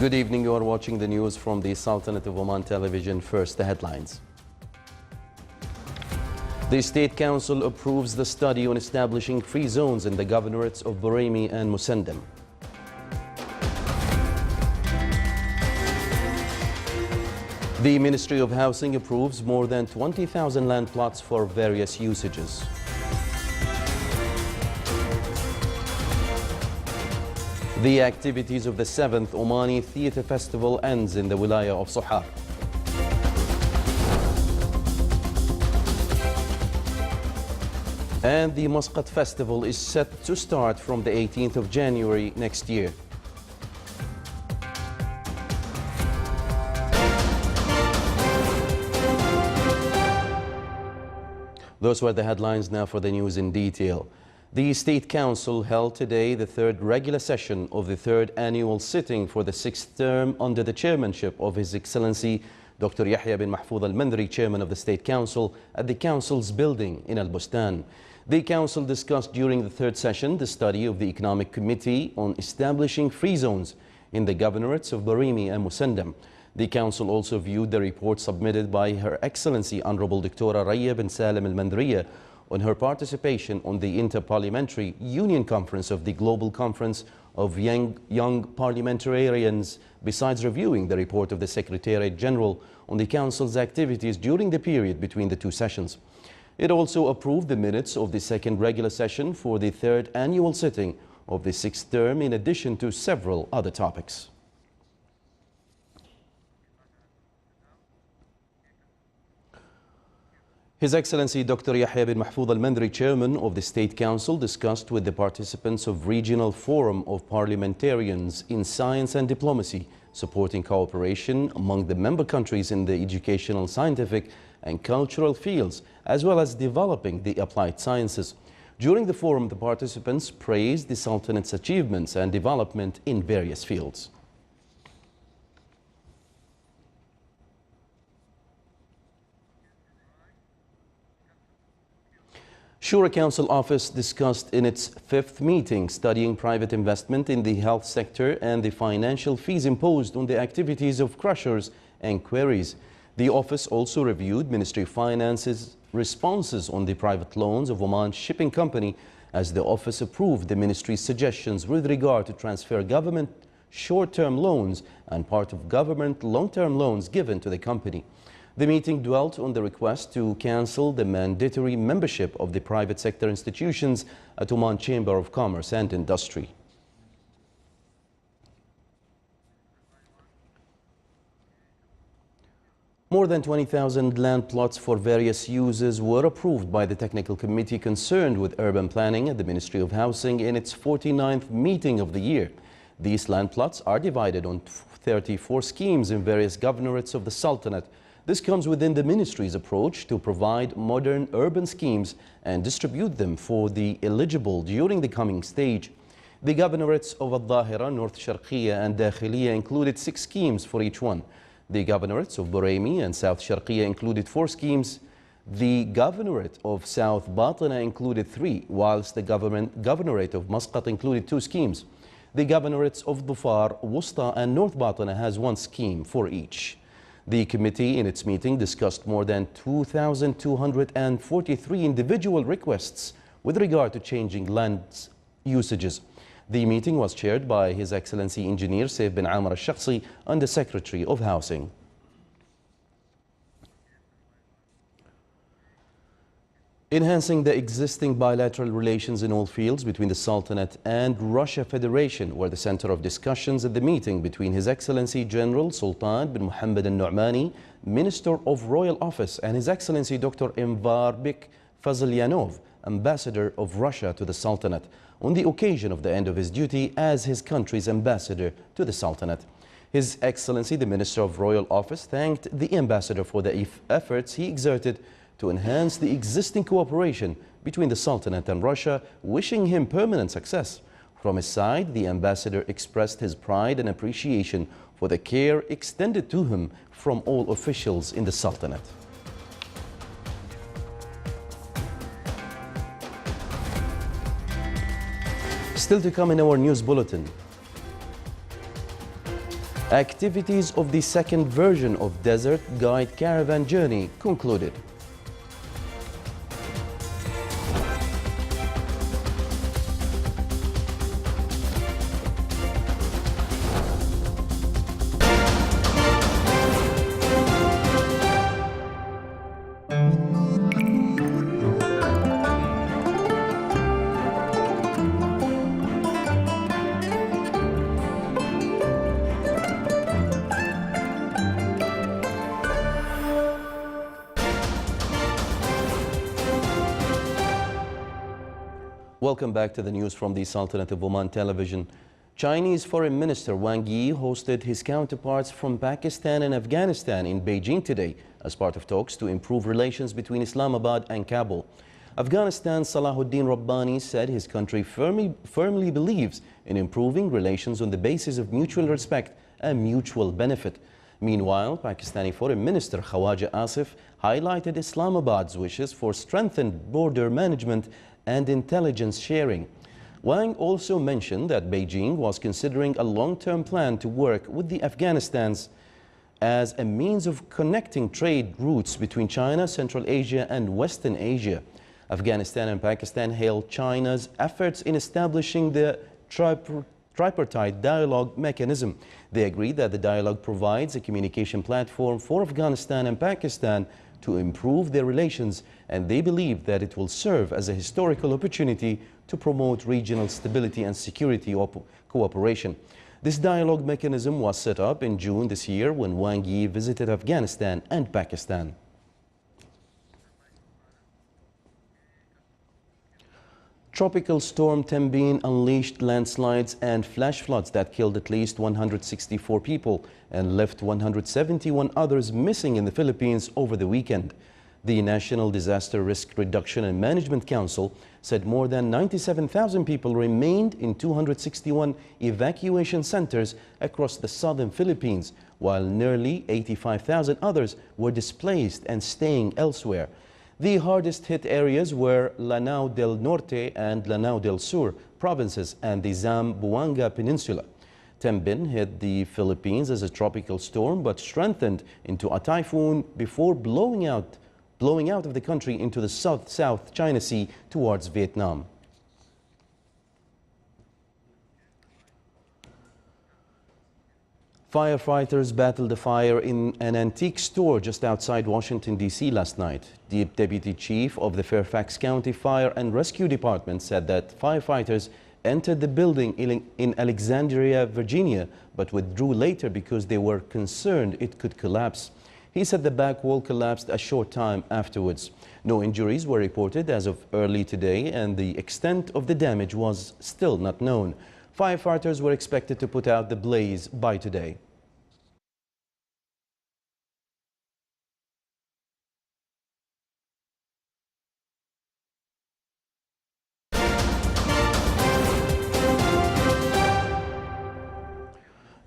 Good evening. You are watching the news from the Sultanate of Oman television. First, the headlines. The State Council approves the study on establishing free zones in the governorates of Buraymi and Musandam. The Ministry of Housing approves more than 20,000 land plots for various usages. The activities of the 7th Omani Theatre Festival ends in the Wilaya of Sohar. And the Muscat Festival is set to start from the 18th of January next year. Those were the headlines. Now for the news in detail. The State Council held today the third regular session of the third annual sitting for the sixth term under the chairmanship of His Excellency Dr. Yahya bin Mahfoud al-Mandri, Chairman of the State Council, at the Council's building in Al-Bustan. The Council discussed during the third session the study of the Economic Committee on establishing free zones in the governorates of Buraymi and Musandam. The Council also viewed the report submitted by Her Excellency Honorable Dr. Raya bin Salim al-Mandriya on her participation on the Inter-Parliamentary Union Conference of the Global Conference of Young Parliamentarians, besides reviewing the report of the Secretariat General on the Council's activities during the period between the two sessions. It also approved the minutes of the second regular session for the third annual sitting of the sixth term, in addition to several other topics. His Excellency Dr. Yahya bin Mahfoud al-Mandri, Chairman of the State Council, discussed with the participants of Regional Forum of Parliamentarians in Science and Diplomacy, supporting cooperation among the member countries in the educational, scientific and cultural fields, as well as developing the applied sciences. During the forum, the participants praised the Sultanate's achievements and development in various fields. Shura Council Office discussed in its fifth meeting studying private investment in the health sector and the financial fees imposed on the activities of crushers and quarries. The office also reviewed Ministry of Finance's responses on the private loans of Oman Shipping Company, as the office approved the ministry's suggestions with regard to transfer government short-term loans and part of government long-term loans given to the company. The meeting dwelt on the request to cancel the mandatory membership of the private sector institutions at Oman Chamber of Commerce and Industry. More than 20,000 land plots for various uses were approved by the technical committee concerned with urban planning at the Ministry of Housing in its 49th meeting of the year. These land plots are divided on 34 schemes in various governorates of the Sultanate. This comes within the ministry's approach to provide modern urban schemes and distribute them for the eligible during the coming stage. The governorates of Al-Dhahira, North Sharqiya and Dakhiliya included 6 schemes for each one. The governorates of Buraymi and South Sharqiya included 4 schemes. The governorate of South Batina included 3, whilst the governorate of Muscat included 2 schemes. The governorates of Dhufar, Wusta and North Batina has 1 scheme for each. The committee in its meeting discussed more than 2,243 individual requests with regard to changing land usages. The meeting was chaired by His Excellency Engineer Saif bin Amr al-Shakhsi, Under Secretary of Housing. Enhancing the existing bilateral relations in all fields between the Sultanate and Russia Federation were the center of discussions at the meeting between His Excellency General Sultan bin Muhammad al-Nu'mani, Minister of Royal Office, and His Excellency Dr. Envar Bek Fazlyanov, Ambassador of Russia to the Sultanate, on the occasion of the end of his duty as his country's ambassador to the Sultanate. His Excellency the Minister of Royal Office thanked the ambassador for the efforts he exerted to enhance the existing cooperation between the Sultanate and Russia, wishing him permanent success. From his side, the ambassador expressed his pride and appreciation for the care extended to him from all officials in the Sultanate. Still to come in our news bulletin. Activities of the second version of Desert Guide Caravan Journey concluded. Welcome back to the news from the Sultanate of Oman television. Chinese Foreign Minister Wang Yi hosted his counterparts from Pakistan and Afghanistan in Beijing today as part of talks to improve relations between Islamabad and Kabul. Afghanistan's Salahuddin Rabbani said his country firmly believes in improving relations on the basis of mutual respect and mutual benefit. Meanwhile, Pakistani Foreign Minister Khawaja Asif highlighted Islamabad's wishes for strengthened border management and intelligence sharing. Wang also mentioned that Beijing was considering a long-term plan to work with the Afghanistans as a means of connecting trade routes between China, Central Asia and Western Asia. Afghanistan and Pakistan hailed China's efforts in establishing the tripartite dialogue mechanism. They agreed that the dialogue provides a communication platform for Afghanistan and Pakistan to improve their relations, and they believe that it will serve as a historical opportunity to promote regional stability and security cooperation. This dialogue mechanism was set up in June this year when Wang Yi visited Afghanistan and Pakistan. Tropical storm Tembin unleashed landslides and flash floods that killed at least 164 people and left 171 others missing in the Philippines over the weekend. The National Disaster Risk Reduction and Management Council said more than 97,000 people remained in 261 evacuation centers across the southern Philippines, while nearly 85,000 others were displaced and staying elsewhere. The hardest hit areas were Lanao del Norte and Lanao del Sur provinces and the Zamboanga Peninsula. Tembin hit the Philippines as a tropical storm but strengthened into a typhoon before blowing out of the country into the South China Sea towards Vietnam. Firefighters battled a fire in an antique store just outside Washington, D.C. last night. The Deputy Chief of the Fairfax County Fire and Rescue Department said that firefighters entered the building in Alexandria, Virginia, but withdrew later because they were concerned it could collapse. He said the back wall collapsed a short time afterwards. No injuries were reported as of early today, and the extent of the damage was still not known. Firefighters were expected to put out the blaze by today.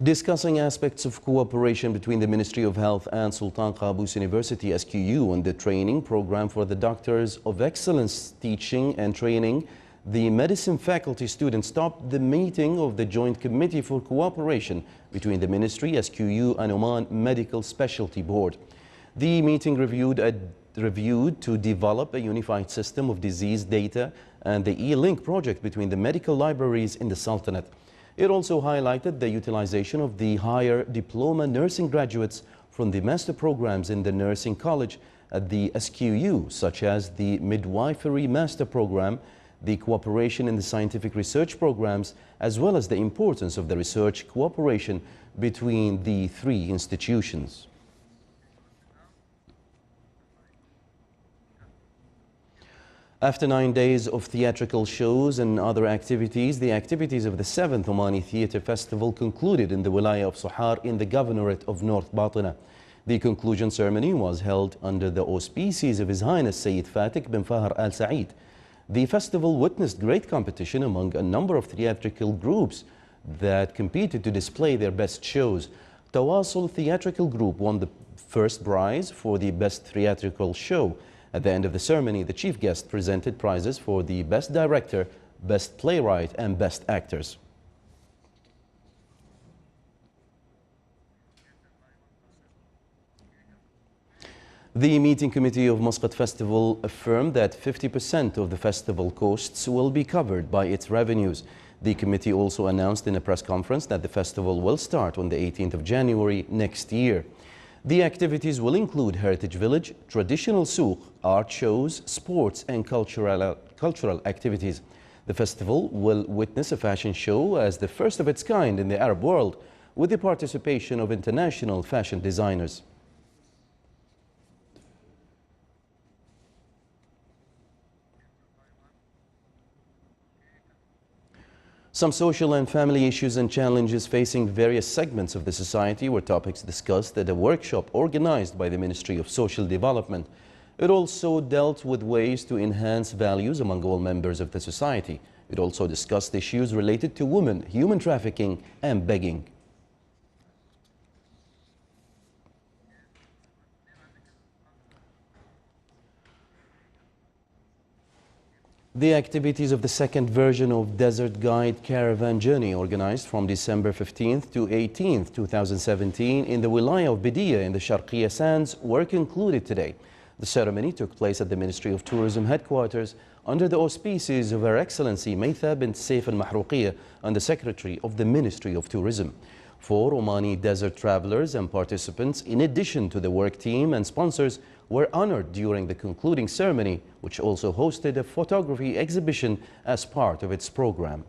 Discussing aspects of cooperation between the Ministry of Health and Sultan Qaboos University SQU and the training program for the Doctors of Excellence Teaching and Training, the medicine faculty students topped the meeting of the Joint Committee for Cooperation between the Ministry, SQU and Oman Medical Specialty Board. The meeting reviewed to develop a unified system of disease data and the e-link project between the medical libraries in the Sultanate. It also highlighted the utilization of the higher diploma nursing graduates from the master programs in the nursing college at the SQU, such as the midwifery master program, the cooperation in the scientific research programs, as well as the importance of the research cooperation between the three institutions. After 9 days of theatrical shows and other activities, the activities of the 7th Omani Theatre Festival concluded in the Wilaya of Sohar in the Governorate of North Batna. The conclusion ceremony was held under the auspices of His Highness Sayyid Fatik bin Fahar Al Saeed. The festival witnessed great competition among a number of theatrical groups that competed to display their best shows. Tawasul Theatrical Group won the first prize for the best theatrical show. At the end of the ceremony, the chief guest presented prizes for the best director, best playwright, and best actors. The meeting committee of Muscat Festival affirmed that 50% of the festival costs will be covered by its revenues. The committee also announced in a press conference that the festival will start on the 18th of January next year. The activities will include Heritage Village, traditional souk, art shows, sports and cultural activities. The festival will witness a fashion show as the first of its kind in the Arab world, with the participation of international fashion designers. Some social and family issues and challenges facing various segments of the society were topics discussed at a workshop organized by the Ministry of Social Development. It also dealt with ways to enhance values among all members of the society. It also discussed issues related to women, human trafficking and begging. The activities of the second version of Desert Guide Caravan Journey, organized from December 15th to 18th, 2017 in the Wilaya of Bidiya in the Sharqiya Sands, were concluded today. The ceremony took place at the Ministry of Tourism headquarters under the auspices of Her Excellency Maytha bint Saif al-Mahrouqiya, Under Secretary of the Ministry of Tourism. 4 Omani desert travelers and participants, in addition to the work team and sponsors, were honored during the concluding ceremony, which also hosted a photography exhibition as part of its program.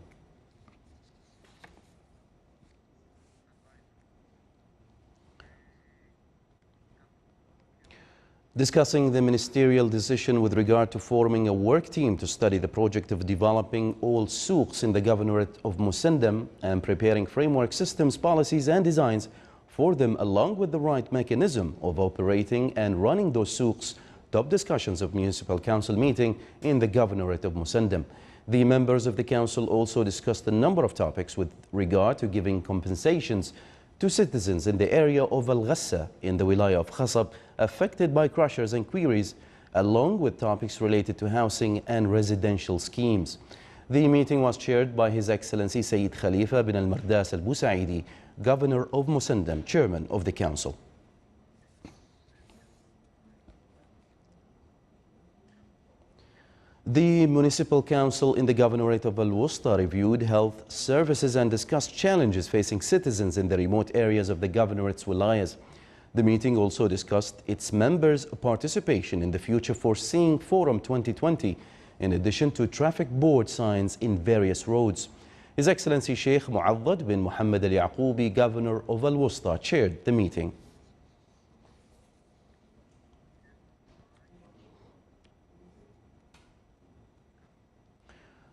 Discussing the ministerial decision with regard to forming a work team to study the project of developing all souks in the Governorate of Musandam and preparing framework systems, policies and designs for them, along with the right mechanism of operating and running those souks, top discussions of Municipal Council meeting in the Governorate of Musandam. The members of the council also discussed a number of topics with regard to giving compensations to citizens in the area of Al-Ghassa in the Wilaya of Khasab affected by crushers and quarries, along with topics related to housing and residential schemes. The meeting was chaired by His Excellency Sayyid Khalifa bin Al-Mardas Al-Busaidi, Governor of Musandam, Chairman of the Council. The Municipal Council in the Governorate of Al-Wusta reviewed health services and discussed challenges facing citizens in the remote areas of the Governorate's wilayas. The meeting also discussed its members' participation in the Future Foreseeing Forum 2020, in addition to traffic board signs in various roads. His Excellency Sheikh Mu'addad bin Muhammad Al-Yaqoubi, Governor of Al-Wusta, chaired the meeting.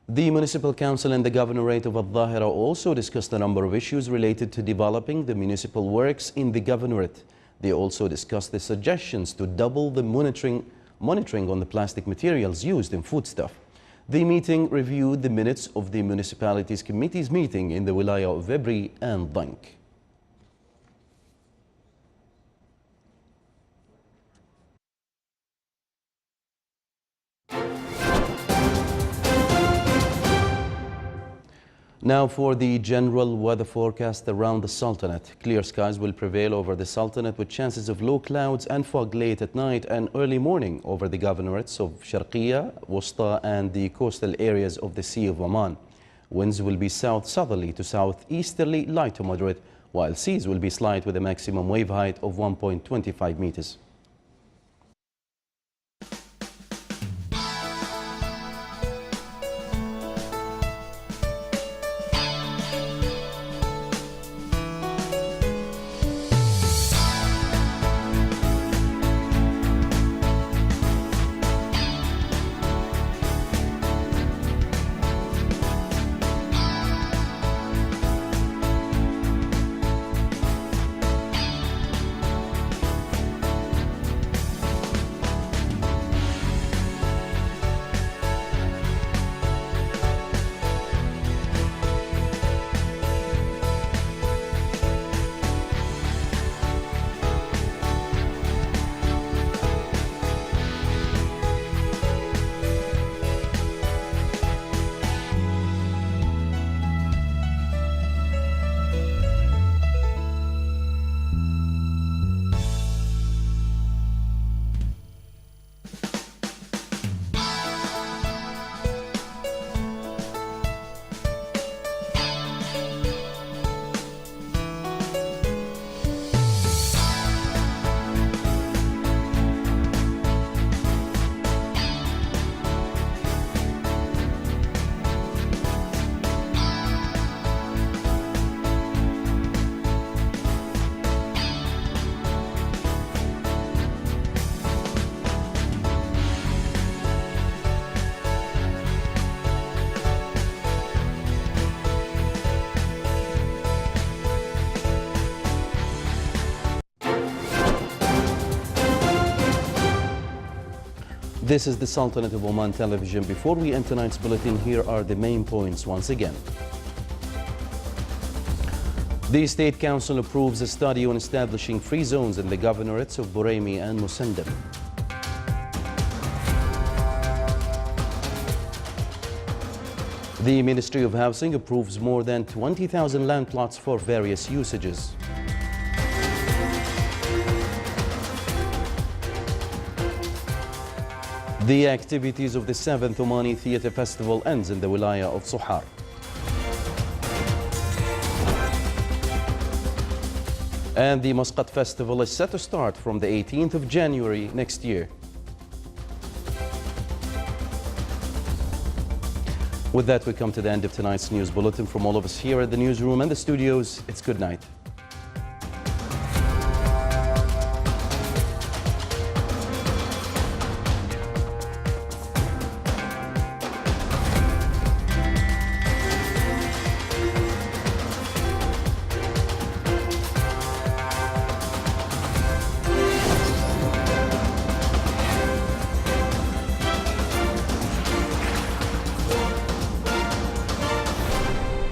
The Municipal Council and the Governorate of Al-Dhahira also discussed a number of issues related to developing the municipal works in the Governorate. They also discussed the suggestions to double the monitoring on the plastic materials used in foodstuff. The meeting reviewed the minutes of the municipalities committee's meeting in the Wilaya of Ebri and Dank. Now for the general weather forecast around the Sultanate. Clear skies will prevail over the Sultanate with chances of low clouds and fog late at night and early morning over the governorates of Sharqiya, Wusta and the coastal areas of the Sea of Oman. Winds will be south-southerly to southeasterly, light to moderate, while seas will be slight with a maximum wave height of 1.25 meters. This is the Sultanate of Oman television. Before we enter tonight's bulletin, here are the main points once again. The State Council approves a study on establishing free zones in the governorates of Buraymi and Musandam. The Ministry of Housing approves more than 20,000 land plots for various usages. The activities of the 7th Omani Theatre Festival ends in the Wilaya of Suhar. And the Muscat Festival is set to start from the 18th of January next year. With that, we come to the end of tonight's news bulletin. From all of us here at the newsroom and the studios, it's good night.